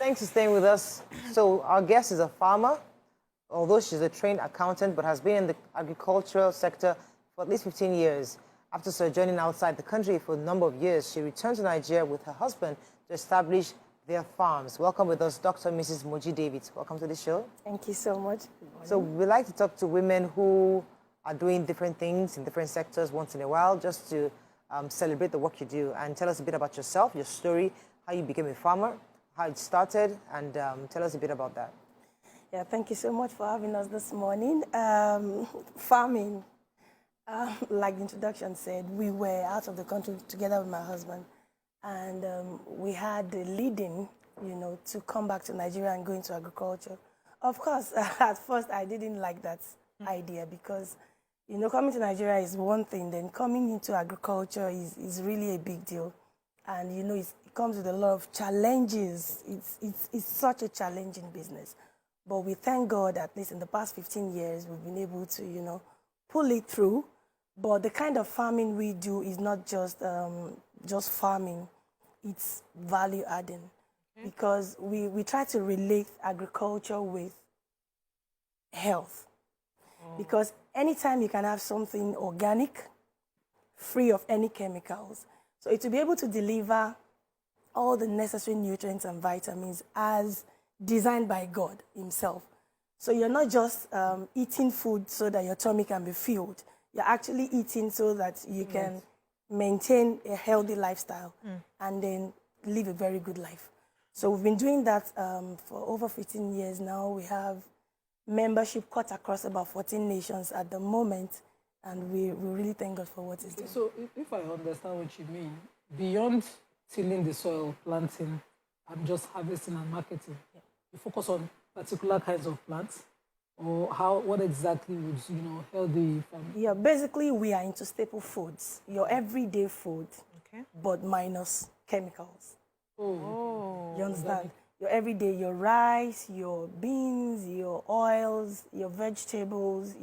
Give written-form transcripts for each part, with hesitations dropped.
Thanks for staying with us. So our guest is a farmer, although she's a trained accountant, but has been in the agricultural sector for at least 15 years. After sojourning outside the country for a number of years, she returned to Nigeria with her husband to establish their farms. Welcome with us, Dr. and Mrs. Moji Davids. Welcome to the show. Thank you so much. So we like to talk to women who are doing different things in different sectors once in a while, just to celebrate the work you do. And tell us a bit about yourself, your story, how you became a farmer, how it started, and tell us a bit about that. Yeah, thank you so much for having us this morning. Farming, like the introduction said, we were out of the country together with my husband, and we had the leading, to come back to Nigeria and go into agriculture. Of course, at first I didn't like that idea because, coming to Nigeria is one thing, then coming into agriculture is really a big deal. And, it comes with a lot of challenges. It's such a challenging business. But we thank God, at least in the past 15 years, we've been able to, pull it through. But the kind of farming we do is not just farming, it's value adding. Okay. Because we try to relate agriculture with health. Oh. Because anytime you can have something organic, free of any chemicals, so it will be able to deliver all the necessary nutrients and vitamins as designed by God himself. So you're not just eating food so that your tummy can be filled. You're actually eating so that you can maintain a healthy lifestyle and then live a very good life. So we've been doing that for over 15 years now. We have membership cut across about 14 nations at the moment, and we really thank God for what he's doing. So if I understand what you mean, beyond tilling the soil, planting, and just harvesting and marketing, you focus on particular kinds of plants, or what exactly would healthy farming? Yeah, basically we are into staple foods, your everyday food, but minus chemicals. Oh. You understand? Your everyday, your rice, your beans, your oils, your vegetables,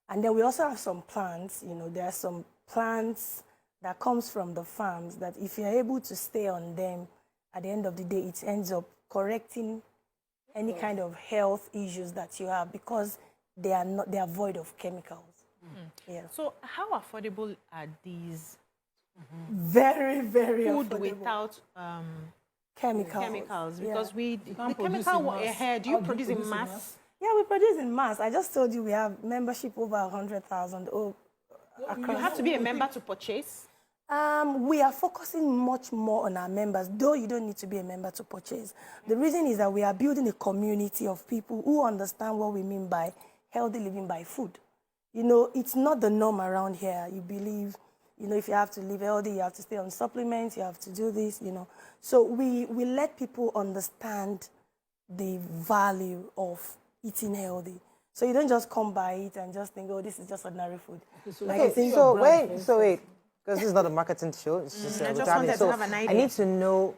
And then we also have some plants, there are some plants that comes from the farms that if you're able to stay on them, at the end of the day, it ends up correcting any kind of health issues that you have because they are void of chemicals. Yeah. So how affordable are these? Very, very food affordable. Without chemicals. Because the chemical ahead, do you produce in mass? Yeah, we produce in mass. I just told you we have membership over 100,000. You have to be a member to purchase? We are focusing much more on our members, though you don't need to be a member to purchase. The reason is that we are building a community of people who understand what we mean by healthy living by food. It's not the norm around here. You believe, if you have to live healthy, you have to stay on supplements, you have to do this, So we let people understand the value of eating healthy. So you don't just come by it and just think, oh, this is just ordinary food. So wait. Because this is not a marketing show. It's just I just wanted to have an idea. I need to know,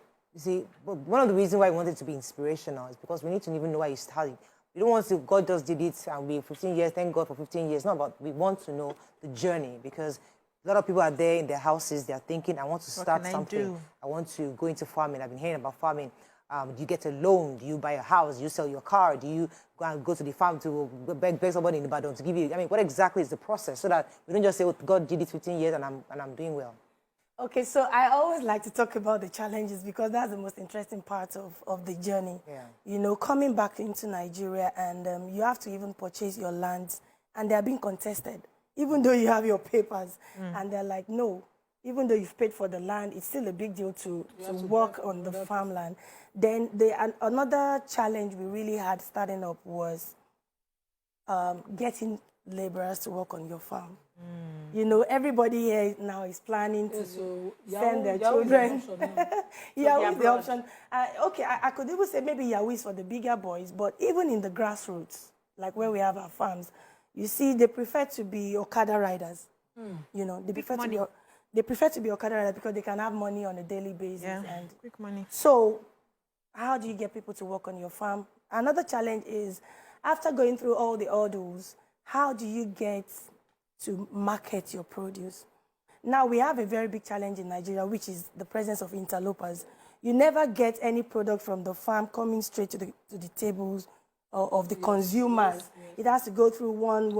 one of the reasons why I wanted to be inspirational is because we need to even know why you started. We don't want to, God just did it and we 15 years, thank God for 15 years. No, but we want to know the journey because a lot of people are there in their houses, they're thinking, I want to start something. I want to go into farming. I've been hearing about farming. Do you get a loan? Do you buy a house? Do you sell your car? Do you go to the farm to beg somebody in Ibadan to give you? What exactly is the process so that we don't just say, oh, God did it 15 years and I'm doing well? Okay, so I always like to talk about the challenges because that's the most interesting part of the journey. Yeah. Coming back into Nigeria and you have to even purchase your lands and they're being contested, even though you have your papers. And they're like, no, even though you've paid for the land, it's still a big deal to work on the farmland. Then another challenge we really had starting up was getting laborers to work on your farm. Everybody here now is planning to send their children. Yahoo is the option. Okay, I could even say maybe Yahoo is for the bigger boys, but even in the grassroots, like where we have our farms, you see they prefer to be Okada riders. They prefer to be Okada riders because they can have money on a daily basis. And quick money. So how do you get people to work on your farm? Another challenge is, after going through all the hurdles, how do you get to market your produce? Now, we have a very big challenge in Nigeria, which is the presence of interlopers. You never get any product from the farm coming straight to the tables of the consumers. It has to go through one,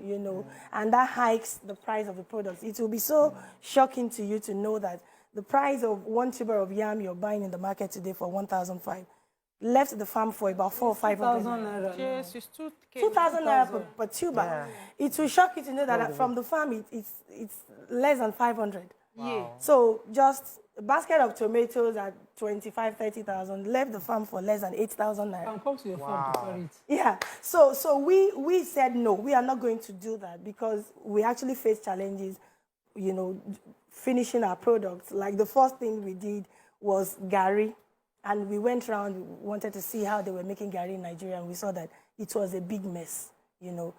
you know, and that hikes the price of the products. It will be so shocking to you to know that the price of 1 tuber of yam you're buying in the market today for 1,500 left the farm for about 400 or 500. Yes, it's 2,000 naira per tuber. Yeah. It will shock you to know that from the farm it's less than 500. Yeah. So just a basket of tomatoes at 25,000, 30,000 left the farm for less than 8,000 naira. Can come to your farm to carry it. Yeah. So we said no, we are not going to do that because we actually faced challenges, you know, finishing our products. Like the first thing we did was Gary. And we went around, we wanted to see how they were making Gary in Nigeria, and we saw that it was a big mess, you know.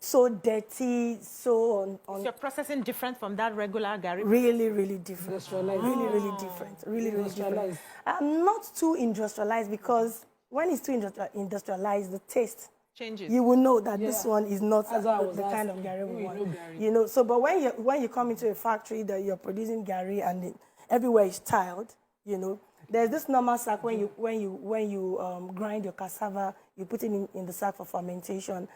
So dirty, so Is your processing different from that regular Gary? really, really different. Industrialized. Really different. Really different. Industrialized. Not too industrialized because when it's too industrialized, the taste Changes. you will know that this Yeah. one is not As I the was kind of asking, Gary we you want. know Gary. You know, so but when you come into a factory that you're producing Gary and everywhere is tiled, you know, there's this normal sack when you grind your cassava, you put it in the sack for fermentation.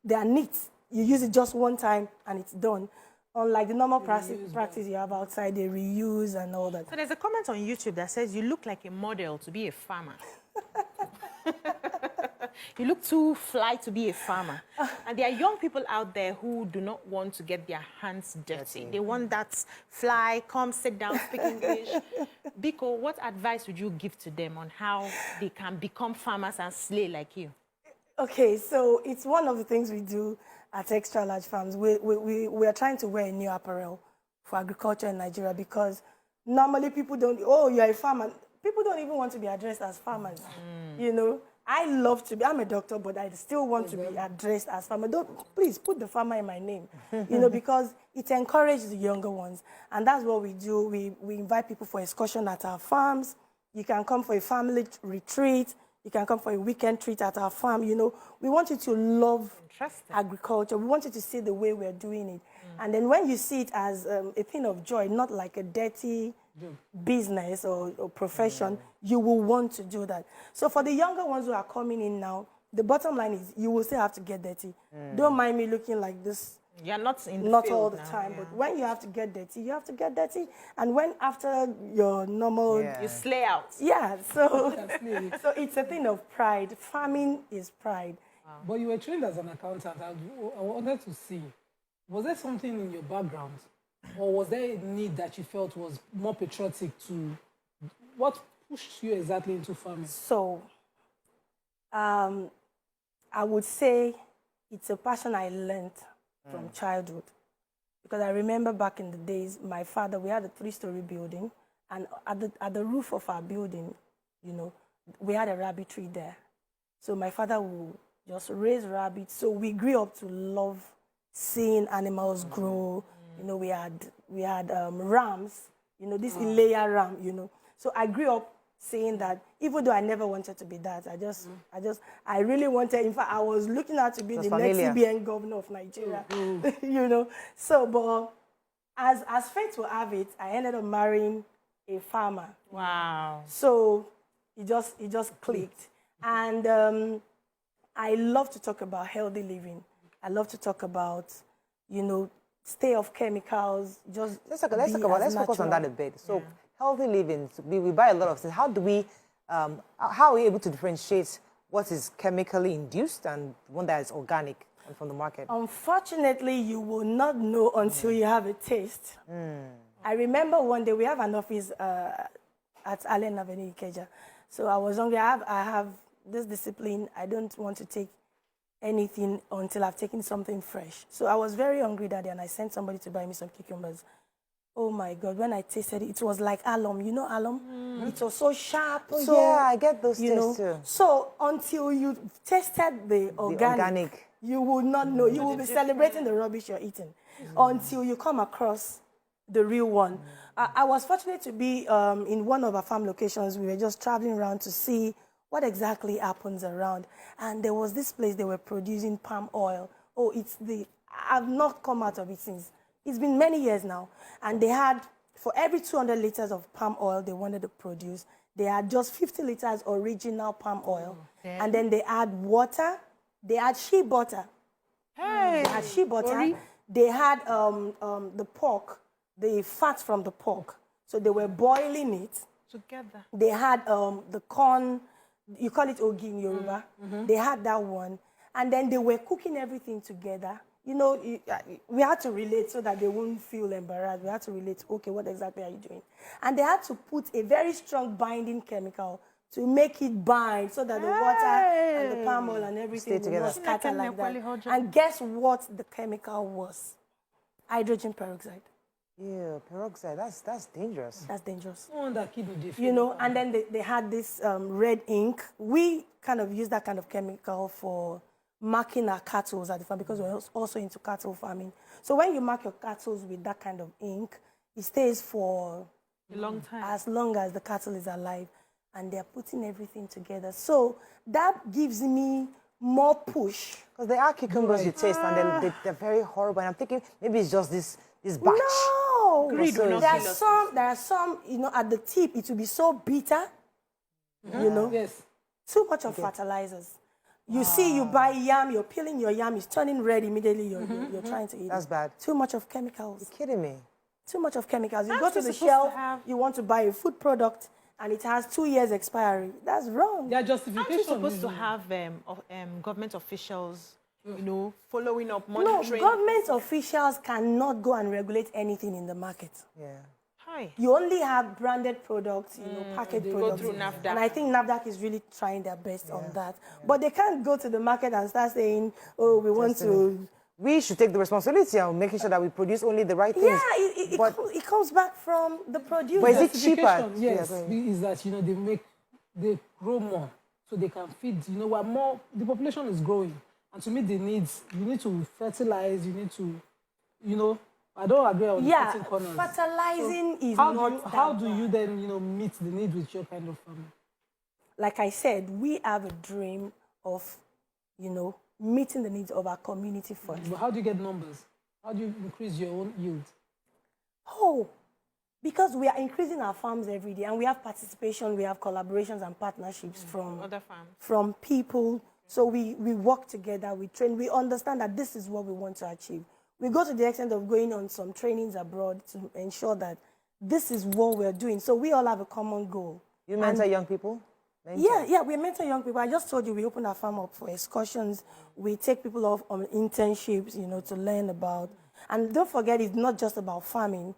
They are neat. You use it just one time and it's done. Unlike the normal practice you have outside, they reuse and all that. So there's a comment on YouTube that says you look like a model to be a farmer. You look too fly to be a farmer. And there are young people out there who do not want to get their hands dirty. They want that fly, come sit down, speak English. Biko, what advice would you give to them on how they can become farmers and slay like you? Okay, so it's one of the things we do at Xtralarge Farms. We are trying to wear a new apparel for agriculture in Nigeria because normally people don't, oh, you're a farmer. People don't even want to be addressed as farmers, you know. I love to be, I'm a doctor, but I still want to be addressed as farmer. Please put the farmer in my name, you know, because it encourages the younger ones. And that's what we do. We invite people for excursion at our farms. You can come for a family retreat. You can come for a weekend treat at our farm. You know, we want you to love agriculture. We want you to see the way we're doing it. And then when you see it as a thing of joy, not like a dirty business or profession, you will want to do that. So for the younger ones who are coming in now, the bottom line is you will still have to get dirty. Don't mind me looking like this. You're not in the Not field all the now, time, yeah. but when you have to get dirty, you have to get dirty. And when after your normal... Yeah. You slay out. Yeah, so it's a thing of pride. Farming is pride. But you were trained as an accountant. I wanted to see, was there something in your background, or was there a need that you felt was more patriotic to? What pushed you exactly into farming? So, I would say it's a passion I learned from childhood. Because I remember back in the days, my father, we had a 3-story building, and at the roof of our building, you know, we had a rabbit tree there. So my father would just raise rabbits. So we grew up to love seeing animals grow. You know, we had rams, you know, this Ilea ram, you know. So I grew up saying that, even though I never wanted to be that, I really wanted, in fact, I was looking out to be the next CBN governor of Nigeria, you know. So, but as fate will have it, I ended up marrying a farmer. Wow. So it just clicked. And I love to talk about healthy living. I love to talk about, you know, stay off chemicals. Let's focus on that a bit. So healthy living, we buy a lot of things. How are we able to differentiate what is chemically induced and one that is organic and from the market? Unfortunately, you will not know until you have a taste. I remember one day we have an office at Allen Avenue, Ikeja. So I was hungry. I have this discipline. I don't want to take anything until I've taken something fresh. So I was very hungry that day, and I sent somebody to buy me some cucumbers. Oh my God, when I tasted it, it was like alum. You know alum? It was so sharp. So, yeah, I get those tastes too. So until you tasted the organic, you will not know. You will be celebrating the rubbish you're eating until you come across the real one. I was fortunate to be in one of our farm locations. We were just traveling around to see what exactly happens around. And there was this place they were producing palm oil. Oh, I've not come out of it since. It's been many years now. And they had for every 200 liters of palm oil they wanted to produce, they had just 50 liters original palm oil. And then they add water, they add shea butter. Hey. They had shea butter. They had the pork, the fat from the pork. So they were boiling it. Together. They had the corn, you call it ogi in Yoruba. They had that one. And then they were cooking everything together. You know, we had to relate so that they wouldn't feel embarrassed. We had to relate, okay, what exactly are you doing? And they had to put a very strong binding chemical to make it bind so that the water and the palm oil and everything will not scatter like that. And guess what the chemical was? Hydrogen peroxide. Yeah, peroxide. That's dangerous. That's dangerous. No wonder kidney defect. You know, and then they had this red ink. We kind of use that kind of chemical for marking our cattle at the farm because we're also into cattle farming. So when you mark your cattle with that kind of ink, it stays for a long time. As long as the cattle is alive. And they're putting everything together. So that gives me more push. Because there are cucumbers you taste and they're very horrible. And I'm thinking maybe it's just this batch. No! Greed will not there kill us. there are some, you know, at the tip, it will be so bitter, you know. Yes. Too much of fertilizers. You see, you buy yam, you're peeling your yam, it's turning red immediately, you're trying to eat That's it. bad. Too much of chemicals. You're kidding me. Too much of chemicals. You Aren't go to you the supposed shelf, to have- you want to buy a food product, and it has 2 years expiry. That's wrong. Their Aren't you justification. supposed to usually. have government officials, you know, following up, No, monitoring? government officials cannot go and regulate anything in the market. Yeah. Hi. You only have branded products, you know, packaged they go products. through NAFDAC. And I think NAFDAC is really trying their best on that. But they can't go to the market and start saying, oh, we want to... We should take the responsibility of making sure that we produce only the right things. Yeah, it comes back from the producer. But is it cheaper? Justification, yes, Yeah, go ahead. is that, you know, they grow more so they can feed, you know, we're more, the population is growing. And to meet the needs, you need to fertilize, you need to, you know, I don't agree on the cutting corners. Fertilizing is How not how that do bad. you then, you know, meet the need with your kind of farming? Like I said, we have a dream of, you know, meeting the needs of our community first. But how do you get numbers? How do you increase your own yield? Oh, because we are increasing our farms every day and we have participation, we have collaborations and partnerships from Other farms. from people. So we work together, we train, we understand that this is what we want to achieve. We go to the extent of going on some trainings abroad to ensure that this is what we're doing. So we all have a common goal. You mentor young people? Mentor. Yeah, we mentor young people. I just told you we open our farm up for excursions. We take people off on internships, you know, to learn about. And don't forget, it's not just about farming.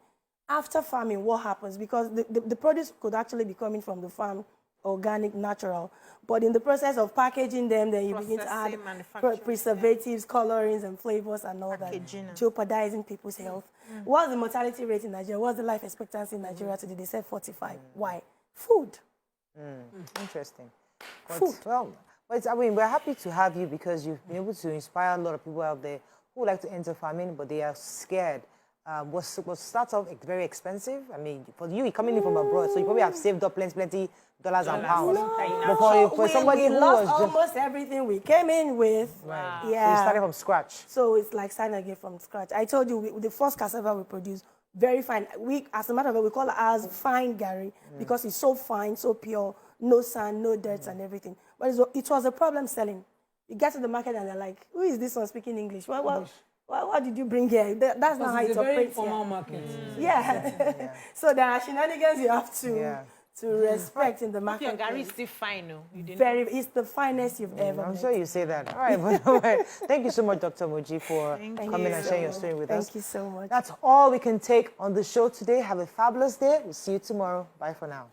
After farming, what happens? Because the produce could actually be coming from the farm, organic, natural. But in the process of packaging them, then you begin to add Processing, manufacturing, preservatives, colorings, and flavors and all Packaging. that, jeopardizing people's health. What's the mortality rate in Nigeria? What's the life expectancy in Nigeria today? They said 45. Why? Food. Interesting. But, Food. well, I mean, we're happy to have you because you've been able to inspire a lot of people out there who like to enter farming, but they are scared. Was starts off very expensive. I mean, for you, coming in from abroad, so you probably have saved up plenty dollars and pounds. But for somebody we who lost was just almost everything we came in with. right, Yeah. so you started from scratch. So it's like starting again from scratch. I told you, the first cassava we produced, very fine. As a matter of fact, we call it ours fine Gary because it's so fine, so pure, no sand, no dirt and everything. But it was a problem selling. You get to the market and they're like, who is this one speaking English? What did you bring here? That's not how It's it a very operates formal here. market. Yeah. So there are shenanigans you have to respect in the market. Your Gary is still fine, no? You didn't. It's the finest you've ever I'm met. sure you say that. All right, but all right. Thank you so much, Dr. Moji, for coming and sharing your story with us. Thank you so much. That's all we can take on the show today. Have a fabulous day. We'll see you tomorrow. Bye for now.